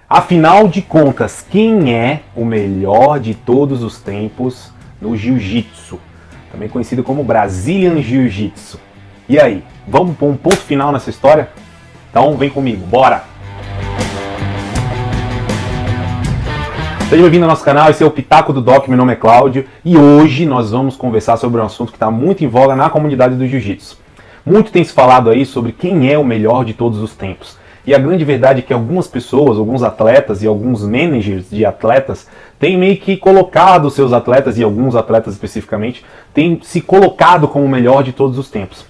Afinal de contas, quem é o melhor de todos os tempos no Jiu-Jitsu? Também conhecido como Brazilian Jiu-Jitsu. E aí, vamos pôr um ponto final nessa história? Então vem comigo, bora! Seja bem-vindo ao nosso canal, esse é o Pitaco do Doc, meu nome é Cláudio e hoje nós vamos conversar sobre um assunto que está muito em voga na comunidade do Jiu-Jitsu. Muito tem se falado aí sobre quem é o melhor de todos os tempos. E a grande verdade é que algumas pessoas, alguns atletas e alguns managers de atletas têm meio que colocado seus atletas, e alguns atletas especificamente, têm se colocado como o melhor de todos os tempos.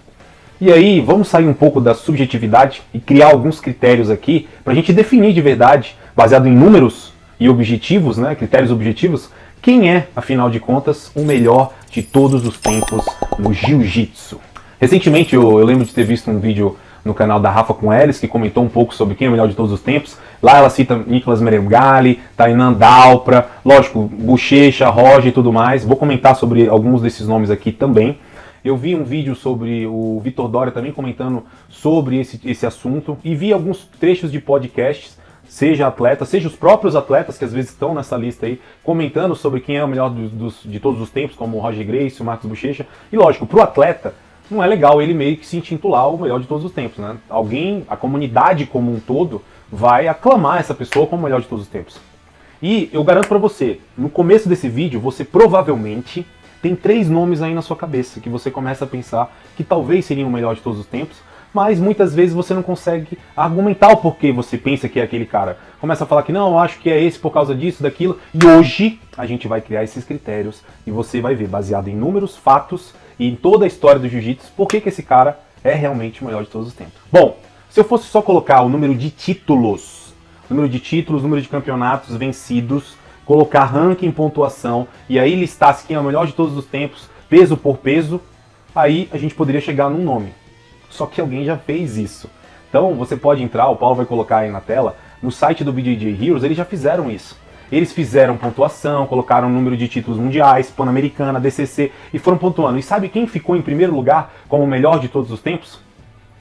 E aí, vamos sair um pouco da subjetividade e criar alguns critérios aqui para a gente definir de verdade, baseado em números e objetivos, né, critérios objetivos, quem é, afinal de contas, o melhor de todos os tempos no Jiu-Jitsu. Recentemente eu lembro de ter visto um vídeo no canal da Rafa com Elis, que comentou um pouco sobre quem é o melhor de todos os tempos. Lá ela cita Nicolas Meregali, Tainan Dalpra, lógico, Bochecha, Roger e tudo mais. Vou comentar sobre alguns desses nomes aqui também. Eu vi um vídeo sobre o Vitor Dória também comentando sobre esse assunto e vi alguns trechos de podcasts, seja atleta, seja os próprios atletas que às vezes estão nessa lista aí, comentando sobre quem é o melhor de todos os tempos, como o Roger Gracie, o Marcos Bochecha. E lógico, para o atleta, não é legal ele meio que se intitular o melhor de todos os tempos, né? A comunidade como um todo, vai aclamar essa pessoa como o melhor de todos os tempos. E eu garanto pra você, no começo desse vídeo, você provavelmente tem 3 nomes aí na sua cabeça, que você começa a pensar que talvez seriam o melhor de todos os tempos, mas muitas vezes você não consegue argumentar o porquê você pensa que é aquele cara. Começa a falar que não, eu acho que é esse por causa disso, daquilo, e hoje a gente vai criar esses critérios e você vai ver, baseado em números, fatos e em toda a história do jiu-jitsu, por que esse cara é realmente o melhor de todos os tempos. Bom, se eu fosse só colocar o número de títulos, número de campeonatos vencidos, colocar ranking, pontuação, e aí listasse quem é o melhor de todos os tempos, peso por peso, aí a gente poderia chegar num nome. Só que alguém já fez isso. Então você pode entrar, o Paulo vai colocar aí na tela, no site do BJJ Heroes, eles já fizeram isso. Eles fizeram pontuação, colocaram o número de títulos mundiais, Pan-Americana, DCC, e foram pontuando. E sabe quem ficou em primeiro lugar como o melhor de todos os tempos?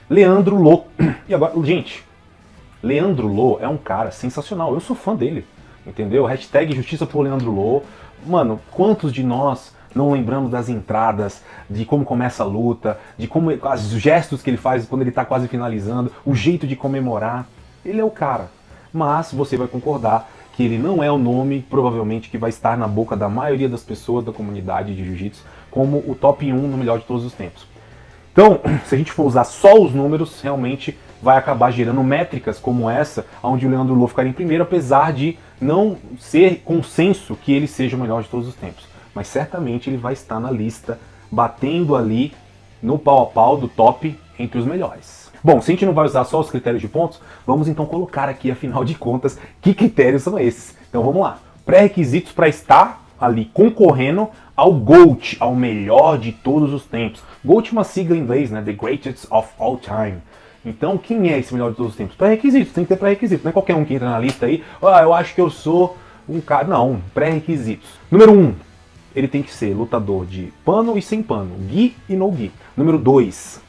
Leandro Lo. E agora, gente, Leandro Lo é um cara sensacional, eu sou fã dele, entendeu? Hashtag Justiça por Leandro Lo. Mano, quantos de nós não lembramos das entradas, de como começa a luta, de como os gestos que ele faz quando ele está quase finalizando, o jeito de comemorar. Ele é o cara. Mas você vai concordar que ele não é o nome, provavelmente, que vai estar na boca da maioria das pessoas da comunidade de jiu-jitsu como o top 1 no melhor de todos os tempos. Então, se a gente for usar só os números, realmente vai acabar gerando métricas como essa, onde o Leandro Lo ficaria em primeiro, apesar de não ser consenso que ele seja o melhor de todos os tempos. Mas certamente ele vai estar na lista, batendo ali no pau a pau do top entre os melhores. Bom, se a gente não vai usar só os critérios de pontos, vamos então colocar aqui, afinal de contas, que critérios são esses. Então vamos lá. Pré-requisitos para estar ali concorrendo ao GOAT, ao melhor de todos os tempos. GOAT é uma sigla em inglês, né? The Greatest of All Time. Então, quem é esse melhor de todos os tempos? Pré-requisitos, tem que ter pré-requisitos. Não é qualquer um que entra na lista aí, eu acho que eu sou um cara. Não, pré-requisitos. Número 1, ele tem que ser lutador de pano e sem pano, gi e no gi. Número 2,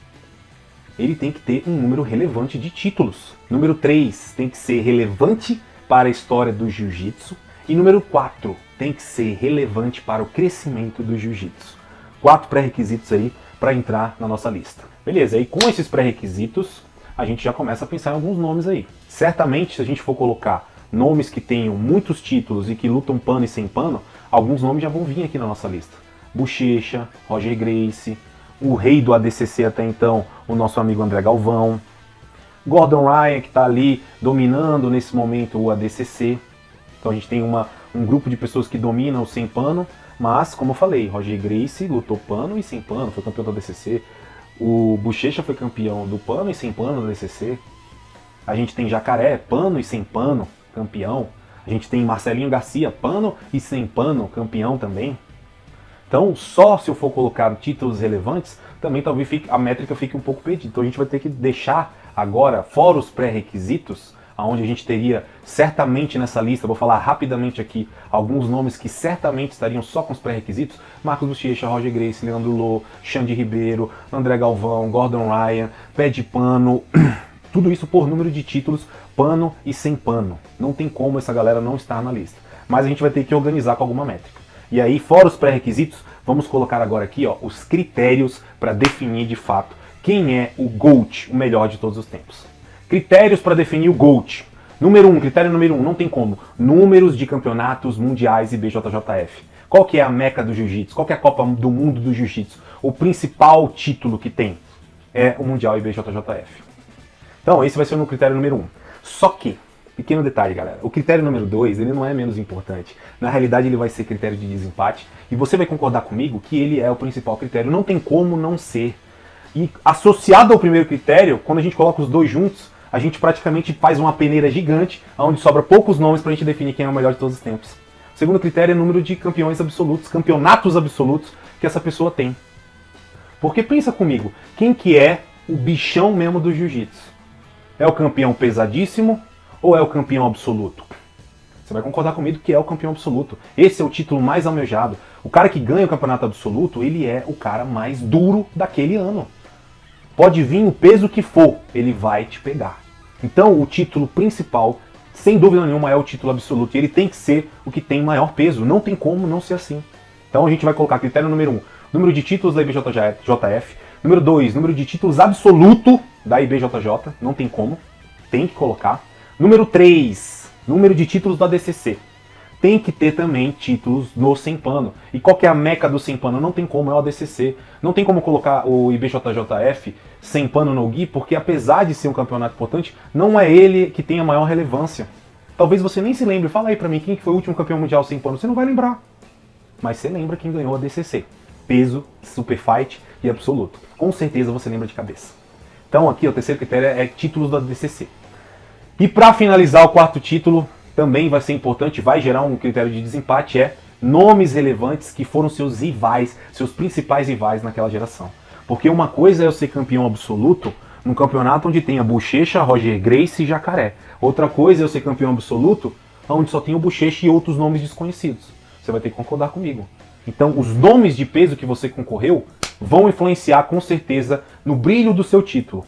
ele tem que ter um número relevante de títulos. Número 3, tem que ser relevante para a história do jiu-jitsu. E número 4, tem que ser relevante para o crescimento do jiu-jitsu. 4 pré-requisitos aí para entrar na nossa lista. Beleza, e com esses pré-requisitos, a gente já começa a pensar em alguns nomes aí. Certamente, se a gente for colocar nomes que tenham muitos títulos e que lutam pano e sem pano, alguns nomes já vão vir aqui na nossa lista. Bochecha, Roger Gracie, o rei do ADCC até então, o nosso amigo André Galvão, Gordon Ryan, que está ali dominando nesse momento o ADCC. Então a gente tem um grupo de pessoas que dominam o sem pano, mas, como eu falei, Roger Gracie lutou pano e sem pano, foi campeão do ADCC. O Bochecha foi campeão do pano e sem pano do ADCC. A gente tem Jacaré, pano e sem pano, campeão. A gente tem Marcelinho Garcia, pano e sem pano, campeão também. Então, só se eu for colocar títulos relevantes, também talvez a métrica fique um pouco perdida. Então a gente vai ter que deixar agora, fora os pré-requisitos, onde a gente teria certamente nessa lista, vou falar rapidamente aqui, alguns nomes que certamente estariam só com os pré-requisitos: Marcos Bochecha, Roger Gracie, Leandro Lo, Xande Ribeiro, André Galvão, Gordon Ryan, Pé de Pano, tudo isso por número de títulos pano e sem pano. Não tem como essa galera não estar na lista. Mas a gente vai ter que organizar com alguma métrica. E aí, fora os pré-requisitos, vamos colocar agora aqui ó, os critérios para definir de fato quem é o GOAT, o melhor de todos os tempos. Critérios para definir o GOAT. Critério número 1, não tem como. Números de campeonatos mundiais e BJJF. Qual que é a meca do jiu-jitsu? Qual que é a Copa do Mundo do jiu-jitsu? O principal título que tem é o Mundial e BJJF. Então, esse vai ser o critério número 1. Só que, pequeno detalhe, galera, o critério número 2, ele não é menos importante. Na realidade, ele vai ser critério de desempate. E você vai concordar comigo que ele é o principal critério. Não tem como não ser. E associado ao primeiro critério, quando a gente coloca os dois juntos, a gente praticamente faz uma peneira gigante, onde sobra poucos nomes para a gente definir quem é o melhor de todos os tempos. O segundo critério é o número de campeões absolutos, campeonatos absolutos que essa pessoa tem. Porque pensa comigo, quem que é o bichão mesmo do jiu-jitsu? É o campeão pesadíssimo ou é o campeão absoluto? Você vai concordar comigo que é o campeão absoluto. Esse é o título mais almejado. O cara que ganha o campeonato absoluto, ele é o cara mais duro daquele ano. Pode vir o peso que for, ele vai te pegar. Então o título principal, sem dúvida nenhuma, é o título absoluto. E ele tem que ser o que tem maior peso. Não tem como não ser assim. Então a gente vai colocar critério número 1, número de títulos da IBJJF. Número 2, número de títulos absoluto da IBJJ. Não tem como. Tem que colocar. Número 3, número de títulos da DCC. Tem que ter também títulos no sem pano. E qual que é a meca do sem pano? Não tem como, é o ADCC. Não tem como colocar o IBJJF sem pano no GUI, porque apesar de ser um campeonato importante, não é ele que tem a maior relevância. Talvez você nem se lembre. Fala aí pra mim, quem foi o último campeão mundial sem pano? Você não vai lembrar. Mas você lembra quem ganhou a DCC. Peso, super fight e absoluto. Com certeza você lembra de cabeça. Então aqui o terceiro critério é títulos da DCC. E para finalizar o quarto título, também vai ser importante, vai gerar um critério de desempate, é nomes relevantes que foram seus rivais, seus principais rivais naquela geração. Porque uma coisa é eu ser campeão absoluto num campeonato onde tem a Bochecha, Roger Gracie e Jacaré. Outra coisa é eu ser campeão absoluto onde só tem o Bochecha e outros nomes desconhecidos. Você vai ter que concordar comigo. Então os nomes de peso que você concorreu vão influenciar com certeza no brilho do seu título.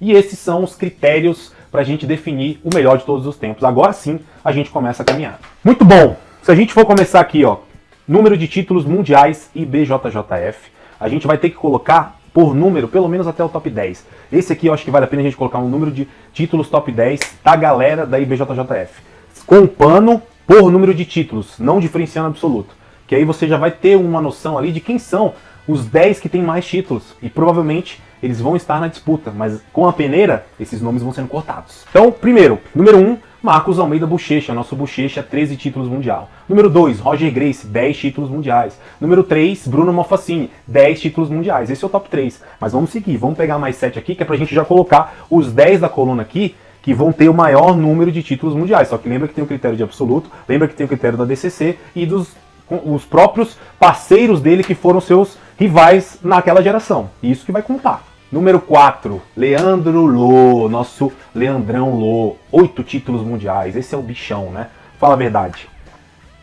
E esses são os critérios para a gente definir o melhor de todos os tempos. Agora sim, a gente começa a caminhar. Muito bom! Se a gente for começar aqui, ó, número de títulos mundiais e BJJF, a gente vai ter que colocar por número, pelo menos até o top 10. Esse aqui eu acho que vale a pena a gente colocar um número de títulos top 10 da galera da IBJJF. Com pano por número de títulos, não diferenciando absoluto. Que aí você já vai ter uma noção ali de quem são os 10 que tem mais títulos. E provavelmente eles vão estar na disputa, mas com a peneira, esses nomes vão sendo cortados. Então, primeiro, número 1, Marcos Almeida Bochecha, nosso Bochecha, 13 títulos mundial. Número 2, Roger Gracie, 10 títulos mundiais. Número 3, Bruno Malfacini, 10 títulos mundiais. Esse é o top 3. Mas vamos seguir, vamos pegar mais 7 aqui, que é pra gente já colocar os 10 da coluna aqui, que vão ter o maior número de títulos mundiais. Só que lembra que tem o critério de absoluto, lembra que tem o critério da DCC e dos os próprios parceiros dele que foram seus rivais naquela geração. Isso que vai contar. Número 4, Leandro Lo, nosso Leandrão Lo, 8 títulos mundiais. Esse é o bichão, né? Fala a verdade.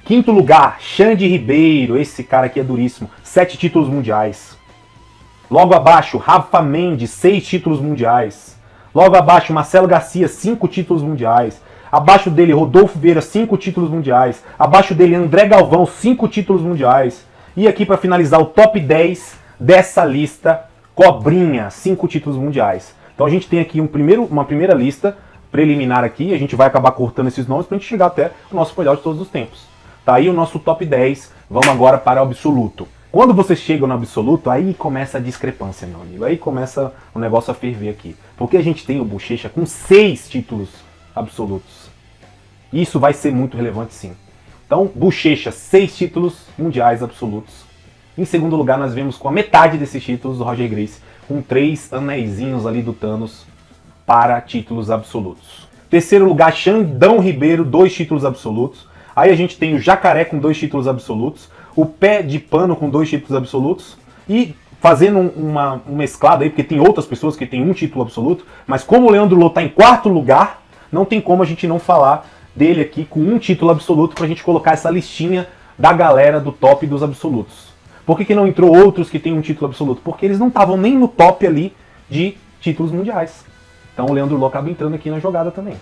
Quinto lugar, Xande Ribeiro, esse cara aqui é duríssimo, 7 títulos mundiais. Logo abaixo, Rafa Mendes, 6 títulos mundiais. Logo abaixo, Marcelo Garcia, 5 títulos mundiais. Abaixo dele, Rodolfo Vieira, 5 títulos mundiais. Abaixo dele, André Galvão, 5 títulos mundiais. E aqui para finalizar o top 10 dessa lista, Cobrinha, 5 títulos mundiais. Então a gente tem aqui uma primeira lista preliminar aqui, a gente vai acabar cortando esses nomes para a gente chegar até o nosso melhor de todos os tempos. Tá aí o nosso top 10, vamos agora para o absoluto. Quando você chega no absoluto, aí começa a discrepância, meu amigo. Aí começa o negócio a ferver aqui. Porque a gente tem o Bochecha com 6 títulos absolutos. Isso vai ser muito relevante, sim. Então, Bochecha, 6 títulos mundiais absolutos. Em segundo lugar, nós vemos com a metade desses títulos o Roger Gracie, com 3 anéisinhos ali do Thanos para títulos absolutos. Terceiro lugar, Xandão Ribeiro, 2 títulos absolutos. Aí a gente tem o Jacaré com 2 títulos absolutos. O Pé de Pano com 2 títulos absolutos. E fazendo uma mesclada aí, porque tem outras pessoas que têm 1 título absoluto. Mas como o Leandro Lo está em 4º lugar, não tem como a gente não falar dele aqui com 1 título absoluto pra gente colocar essa listinha da galera do top dos absolutos. Por que não entrou outros que têm 1 título absoluto? Porque eles não estavam nem no top ali de títulos mundiais. Então o Leandro Lô acaba entrando aqui na jogada também.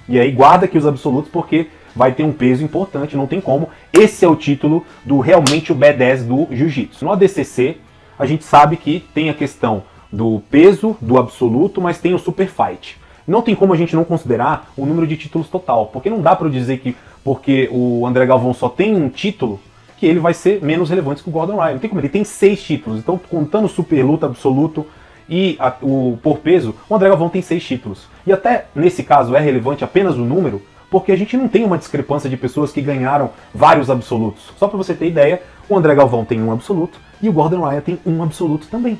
E aí guarda aqui os absolutos porque vai ter um peso importante, não tem como. Esse é o título do realmente o B10 do Jiu-Jitsu. No ADCC, a gente sabe que tem a questão do peso, do absoluto, mas tem o Super Fight. Não tem como a gente não considerar o número de títulos total, porque não dá para eu dizer que porque o André Galvão só tem um título, que ele vai ser menos relevante que o Gordon Ryan. Não tem como, ele tem 6 títulos, então contando o Super Luta Absoluto e o por peso, o André Galvão tem 6 títulos. E até nesse caso é relevante apenas o número, porque a gente não tem uma discrepância de pessoas que ganharam vários absolutos. Só para você ter ideia, o André Galvão tem um absoluto e o Gordon Ryan tem um absoluto também.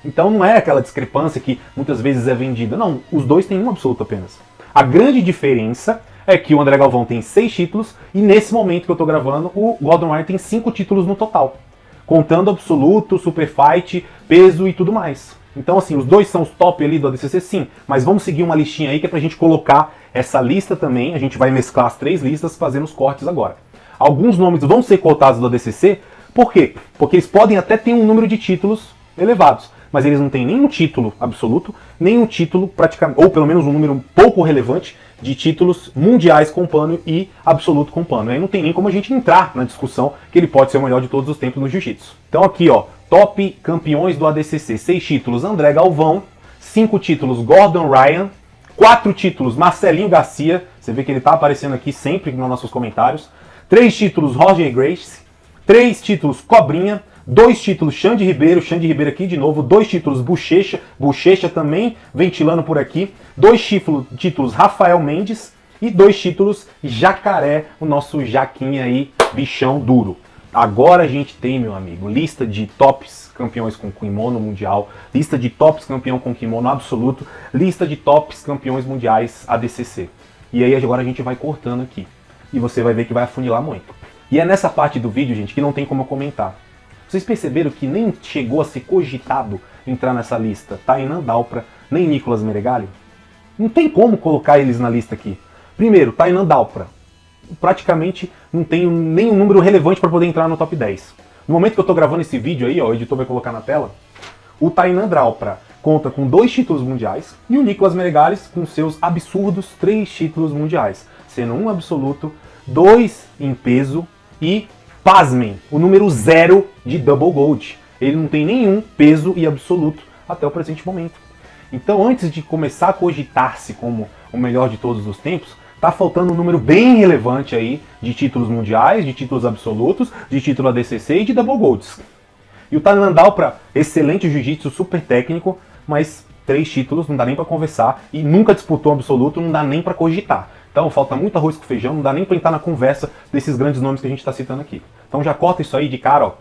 Então não é aquela discrepância que muitas vezes é vendida. Não, os dois têm um absoluto apenas. A grande diferença é que o André Galvão tem 6 títulos e nesse momento que eu estou gravando, o Gordon Ryan tem 5 títulos no total. Contando absoluto, super fight, peso e tudo mais. Então assim, os dois são os top ali do ADCC, sim. Mas vamos seguir uma listinha aí que é pra gente colocar essa lista também. A gente vai mesclar as 3 listas fazendo os cortes agora. Alguns nomes vão ser cotados do ADCC. Por quê? Porque eles podem até ter um número de títulos elevados, mas eles não têm nenhum título absoluto, nenhum título praticamente, ou pelo menos um número pouco relevante de títulos mundiais com pano e absoluto com pano. Aí não tem nem como a gente entrar na discussão que ele pode ser o melhor de todos os tempos no jiu-jitsu. Então aqui, ó, top campeões do ADCC, 6 títulos André Galvão, 5 títulos Gordon Ryan, 4 títulos Marcelinho Garcia, você vê que ele tá aparecendo aqui sempre nos nossos comentários, 3 títulos Roger Gracie, 3 títulos Cobrinha, 2 títulos Xande Ribeiro aqui de novo, 2 títulos Bochecha também ventilando por aqui, 2 títulos Rafael Mendes e 2 títulos Jacaré, o nosso Jaquinha aí, bichão duro. Agora a gente tem, meu amigo, lista de tops campeões com kimono mundial, lista de tops campeão com kimono absoluto, lista de tops campeões mundiais ADCC. E aí agora a gente vai cortando aqui e você vai ver que vai afunilar muito. E é nessa parte do vídeo, gente, que não tem como eu comentar. Vocês perceberam que nem chegou a ser cogitado entrar nessa lista Tainan Dalpra, nem Nicolas Meregali? Não tem como colocar eles na lista aqui. Primeiro, Tainan Dalpra. Praticamente não tem nenhum número relevante para poder entrar no top 10. No momento que eu estou gravando esse vídeo aí, ó, o editor vai colocar na tela, o Tainan Dalpra conta com 2 títulos mundiais e o Nicolas Meregali com seus absurdos 3 títulos mundiais, sendo um absoluto, 2 em peso e, pasmem, o número 0 de Double Gold. Ele não tem nenhum peso e absoluto até o presente momento. Então, antes de começar a cogitar-se como o melhor de todos os tempos, tá faltando um número bem relevante aí de títulos mundiais, de títulos absolutos, de título ADCC e de Double Golds. E o Tainan Dalpra, excelente jiu-jitsu, super técnico, mas 3 títulos, não dá nem para conversar, e nunca disputou um absoluto, não dá nem para cogitar. Então falta muito arroz com feijão, não dá nem para entrar na conversa desses grandes nomes que a gente está citando aqui. Então já corta isso aí de cara, ó,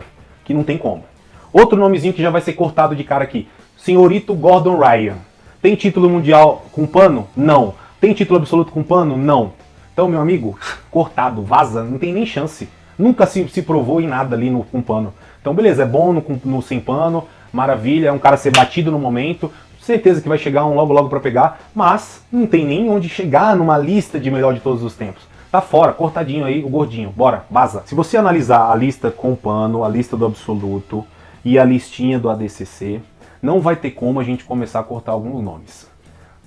que não tem como. Outro nomezinho que já vai ser cortado de cara aqui, Senhorito Gordon Ryan. Tem título mundial com pano? Não. Tem título absoluto com pano? Não. Então, meu amigo, cortado, vaza, não tem nem chance. Nunca se provou em nada ali com pano. Então, beleza, é bom no sem pano, maravilha, é um cara ser batido no momento, certeza que vai chegar um logo pra pegar, mas não tem nem onde chegar numa lista de melhor de todos os tempos. Tá fora, cortadinho aí, o gordinho, bora, vaza. Se você analisar a lista com pano, a lista do absoluto e a listinha do ADCC, não vai ter como a gente começar a cortar alguns nomes.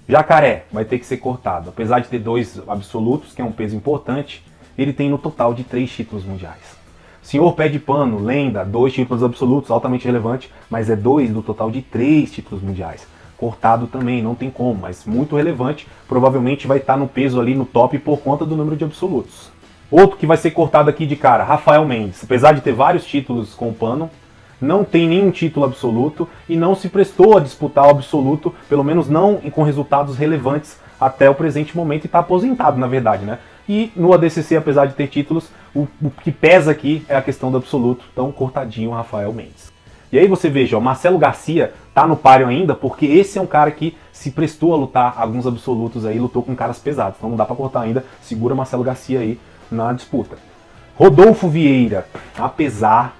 Jacaré vai ter que ser cortado. Apesar de ter 2 absolutos, que é um peso importante, ele tem no total de 3 títulos mundiais. Senhor Pé de Pano, lenda, 2 títulos absolutos, altamente relevante, mas é 2 do total de 3 títulos mundiais. Cortado também, não tem como, mas muito relevante, provavelmente vai estar no peso ali no top por conta do número de absolutos. Outro que vai ser cortado aqui de cara, Rafael Mendes. Apesar de ter vários títulos com pano, não tem nenhum título absoluto e não se prestou a disputar o absoluto, pelo menos não com resultados relevantes até o presente momento, e está aposentado, na verdade, né? E no ADCC, apesar de ter títulos, o que pesa aqui é a questão do absoluto, então cortadinho Rafael Mendes. E aí você veja, ó, Marcelo Garcia tá no páreo ainda, porque esse é um cara que se prestou a lutar alguns absolutos aí, lutou com caras pesados, então não dá para cortar ainda, segura Marcelo Garcia aí na disputa. Rodolfo Vieira, apesar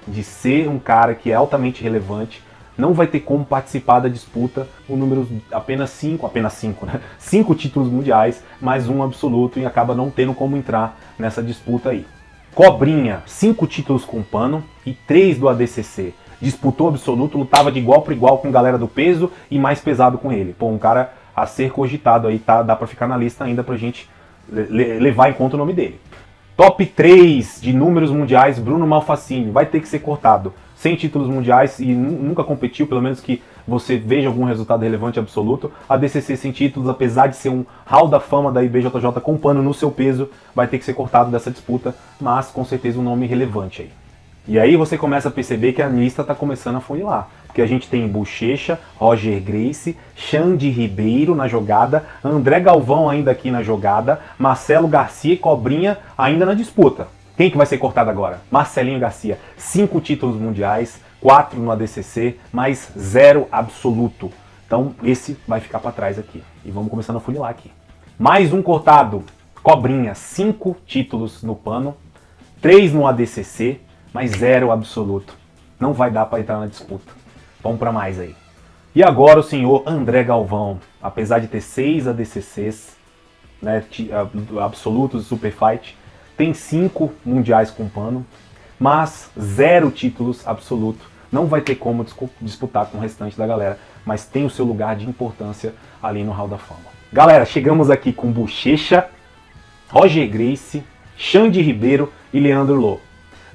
de ser um cara que é altamente relevante, não vai ter como participar da disputa o número apenas 5, né? 5 títulos mundiais, mais um absoluto, e acaba não tendo como entrar nessa disputa aí. Cobrinha, 5 títulos com pano e 3 do ADCC. disputou absoluto, lutava de igual para igual com galera do peso e mais pesado com ele. Pô, um cara a ser cogitado aí, tá? Dá pra ficar na lista ainda pra gente levar em conta o nome dele. Top 3 de números mundiais, Bruno Malfacine, vai ter que ser cortado. 100 títulos mundiais e nunca competiu, pelo menos que você veja algum resultado relevante absoluto. A DCC sem títulos, apesar de ser um hall da fama da IBJJ com pano no seu peso, vai ter que ser cortado dessa disputa, mas com certeza um nome relevante aí. E aí você começa a perceber que a lista está começando a funilar. Porque a gente tem Bochecha, Roger Gracie, Xande Ribeiro na jogada, André Galvão ainda aqui na jogada, Marcelo Garcia e Cobrinha ainda na disputa. Quem que vai ser cortado agora? Marcelinho Garcia. 5 títulos mundiais, 4 no ADCC, mais 0 absoluto. Então esse vai ficar para trás aqui. E vamos começando a funilar aqui. Mais um cortado, Cobrinha. 5 títulos no pano, 3 no ADCC, mais 0 absoluto. Não vai dar para entrar na disputa. Vamos para mais aí. E agora o senhor André Galvão. Apesar de ter 6 ADCCs, né, absolutos e super fight, tem 5 mundiais com pano, mas 0 títulos absoluto. Não vai ter como disputar com o restante da galera, mas tem o seu lugar de importância ali no Hall da Fama. Galera, chegamos aqui com Bochecha, Roger Gracie, Xande Ribeiro e Leandro Lo.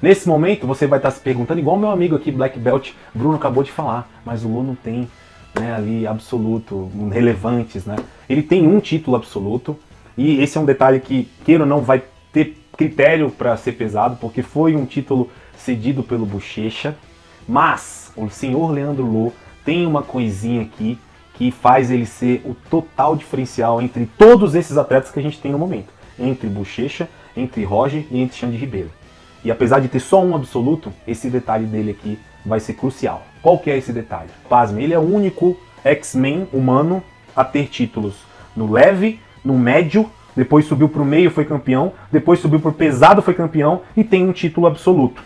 Nesse momento você vai estar se perguntando, igual meu amigo aqui, Black Belt, Bruno acabou de falar, mas o Lo não tem, né, ali absoluto, relevantes, né? Ele tem um título absoluto, e esse é um detalhe que, queira ou não, vai ter critério para ser pesado, porque foi um título cedido pelo Bochecha, mas o senhor Leandro Lo tem uma coisinha aqui que faz ele ser o total diferencial entre todos esses atletas que a gente tem no momento, entre Bochecha, entre Roger e entre Xande Ribeiro. E apesar de ter só um absoluto, esse detalhe dele aqui vai ser crucial. Qual que é esse detalhe? Pasme, ele é o único X-Men humano a ter títulos no leve, no médio, depois subiu para o meio, foi campeão, depois subiu para o pesado, foi campeão e tem um título absoluto.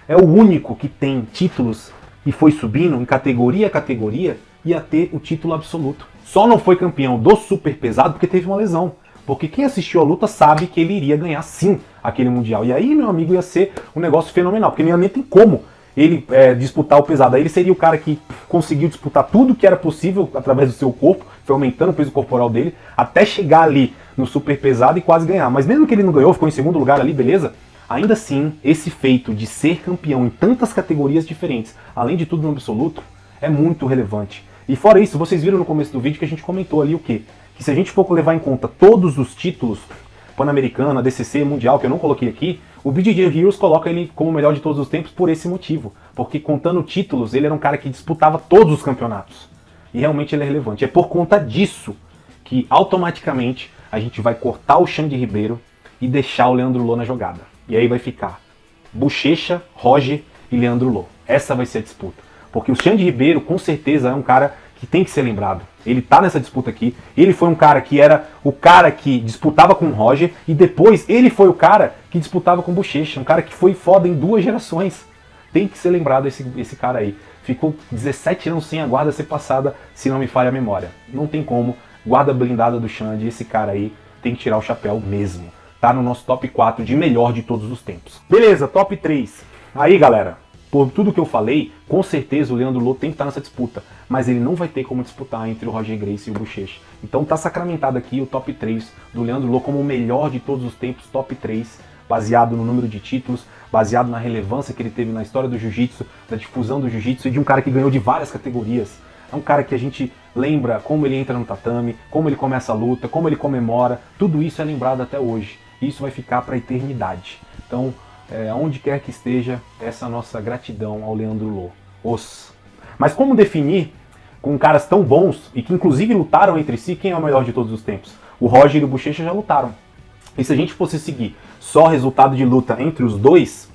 É o único que tem títulos e foi subindo em categoria a categoria e a ter o título absoluto. Só não foi campeão do super pesado porque teve uma lesão. Porque quem assistiu a luta sabe que ele iria ganhar sim aquele mundial. E aí, meu amigo, ia ser um negócio fenomenal, porque nem tem como ele disputar o pesado. Aí ele seria o cara que conseguiu disputar tudo que era possível através do seu corpo, foi aumentando o peso corporal dele, até chegar ali no super pesado e quase ganhar. Mas mesmo que ele não ganhou, ficou em segundo lugar ali, beleza? Ainda assim, esse feito de ser campeão em tantas categorias diferentes, além de tudo no absoluto, é muito relevante. E fora isso, vocês viram no começo do vídeo que a gente comentou ali o quê? Que se a gente for levar em conta todos os títulos, Pan-Americano, ADCC, Mundial, que eu não coloquei aqui, o BJJ Heroes coloca ele como o melhor de todos os tempos por esse motivo. Porque contando títulos, ele era um cara que disputava todos os campeonatos. E realmente ele é relevante. É por conta disso que automaticamente a gente vai cortar o Xande Ribeiro e deixar o Leandro Lo na jogada. E aí vai ficar Bochecha, Roger e Leandro Lo. Essa vai ser a disputa. Porque o Xande Ribeiro, com certeza, é um cara que tem que ser lembrado. Ele tá nessa disputa aqui. Ele foi um cara que era o cara que disputava com o Roger e depois ele foi o cara que disputava com o Bochecha. Um cara que foi foda em 2 gerações. Tem que ser lembrado esse cara aí. Ficou 17 anos sem a guarda ser passada, se não me falha a memória. Não tem como. Guarda blindada do Xande, esse cara aí tem que tirar o chapéu mesmo. Tá no nosso top 4 de melhor de todos os tempos. Beleza, top 3. Aí, galera, por tudo que eu falei, com certeza o Leandro Lo tem que estar nessa disputa. Mas ele não vai ter como disputar entre o Roger Gracie e o Bochecha. Então tá sacramentado aqui o top 3 do Leandro Lo como o melhor de todos os tempos, top 3, baseado no número de títulos, baseado na relevância que ele teve na história do jiu-jitsu, da difusão do jiu-jitsu e de um cara que ganhou de várias categorias. É um cara que a gente lembra como ele entra no tatame, como ele começa a luta, como ele comemora, tudo isso é lembrado até hoje. E isso vai ficar para a eternidade. Então, onde quer que esteja, essa é a nossa gratidão ao Leandro Lo. Mas como definir com caras tão bons e que inclusive lutaram entre si, quem é o melhor de todos os tempos? O Roger e o Bochecha já lutaram. E se a gente fosse seguir só resultado de luta entre os dois,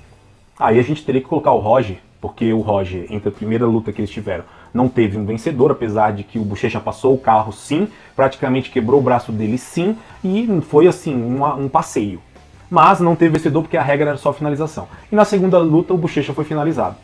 aí a gente teria que colocar o Roger, porque o Roger, entre a primeira luta que eles tiveram, não teve um vencedor, apesar de que o Bochecha passou o carro sim, praticamente quebrou o braço dele sim, e foi assim, um passeio. Mas não teve vencedor porque a regra era só finalização. E na segunda luta o Bochecha foi finalizado.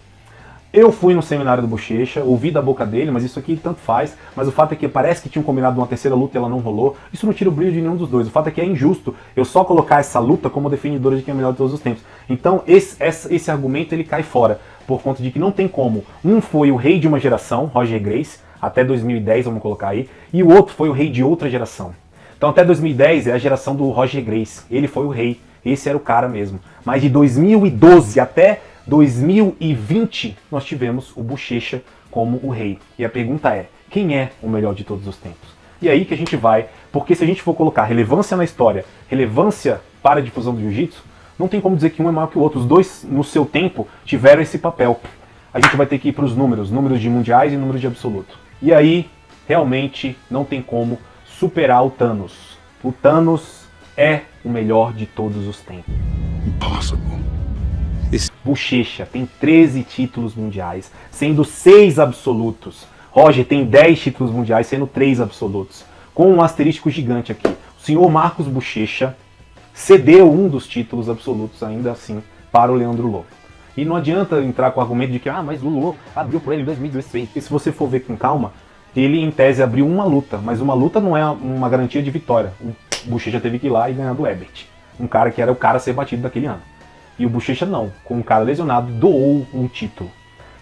Eu fui no seminário do Bochecha, ouvi da boca dele, mas isso aqui tanto faz. Mas o fato é que parece que tinham combinado uma terceira luta e ela não rolou. Isso não tira o brilho de nenhum dos dois. O fato é que é injusto eu só colocar essa luta como definidora de quem é o melhor de todos os tempos. Então esse argumento ele cai fora. por conta de que não tem como. Um foi o rei de uma geração, Roger Grace, até 2010, vamos colocar aí, e o outro foi o rei de outra geração. Então até 2010 é a geração do Roger Grace, ele foi o rei, esse era o cara mesmo. Mas de 2012 até 2020 nós tivemos o Bochecha como o rei. E a pergunta é, quem é o melhor de todos os tempos? E aí que a gente vai, porque se a gente for colocar relevância na história, relevância para a difusão do jiu-jitsu, não tem como dizer que um é maior que o outro. Os dois, no seu tempo, tiveram esse papel. A gente vai ter que ir para os números de mundiais e números de absoluto. E aí, realmente, não tem como superar o Thanos. O Thanos é o melhor de todos os tempos. Impossible. Bochecha tem 13 títulos mundiais, sendo 6 absolutos. Roger tem 10 títulos mundiais, sendo 3 absolutos. Com um asterístico gigante aqui. O senhor Marcos Bochecha cedeu um dos títulos absolutos, ainda assim, para o Leandro Lo. E não adianta entrar com o argumento de que, mas o Lo abriu por ele em 2016. E se você for ver com calma, ele em tese abriu uma luta, mas uma luta não é uma garantia de vitória. O Bochecha teve que ir lá e ganhar do Ebert, um cara que era o cara a ser batido daquele ano. E o Bochecha não, com um cara lesionado, doou um título.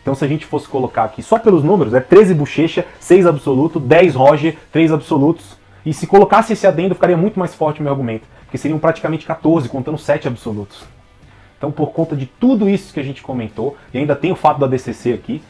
Então se a gente fosse colocar aqui só pelos números, é 13 Bochecha, 6 absoluto, 10 Roger, 3 absolutos. E se colocasse esse adendo, ficaria muito mais forte o meu argumento, porque seriam praticamente 14, contando 7 absolutos. Então por conta de tudo isso que a gente comentou, e ainda tem o fato da DCC aqui,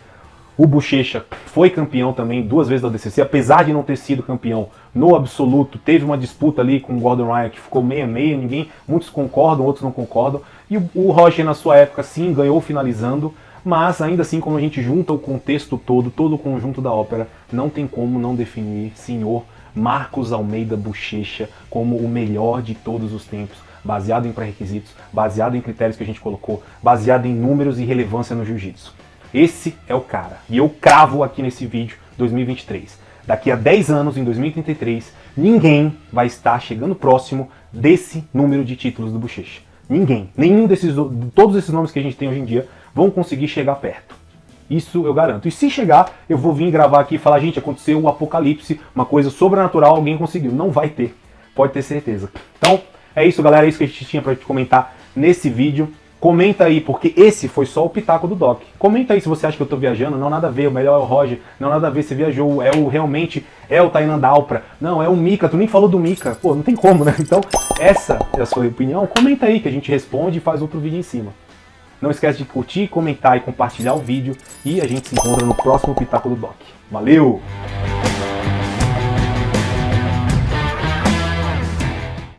o Bochecha foi campeão também 2 vezes da DCC, apesar de não ter sido campeão no absoluto, teve uma disputa ali com o Gordon Ryan que ficou meio a meio, muitos concordam, outros não concordam, e o Roger na sua época sim ganhou finalizando, mas ainda assim, quando a gente junta o contexto todo o conjunto da ópera, não tem como não definir senhor Marcos Almeida Bochecha como o melhor de todos os tempos, baseado em pré-requisitos, baseado em critérios que a gente colocou, baseado em números e relevância no jiu-jitsu. Esse é o cara, e eu cravo aqui nesse vídeo 2023. Daqui a 10 anos, em 2033, ninguém vai estar chegando próximo desse número de títulos do Bochecha. Ninguém, nenhum desses, todos esses nomes que a gente tem hoje em dia, vão conseguir chegar perto. Isso eu garanto. E se chegar, eu vou vir gravar aqui e falar, gente, aconteceu o apocalipse, uma coisa sobrenatural, alguém conseguiu. Não vai ter, pode ter certeza. Então, é isso, galera, é isso que a gente tinha pra te comentar nesse vídeo. Comenta aí, porque esse foi só o pitaco do Doc. Comenta aí se você acha que eu tô viajando. Não, nada a ver, o melhor é o Roger. Não, nada a ver, você viajou. Realmente é o Tainan Dalpra. Não, é o Mika, tu nem falou do Mika. Pô, não tem como, né? Então, essa é a sua opinião. Comenta aí que a gente responde e faz outro vídeo em cima. Não esquece de curtir, comentar e compartilhar o vídeo. E a gente se encontra no próximo Pitaco do Doc. Valeu!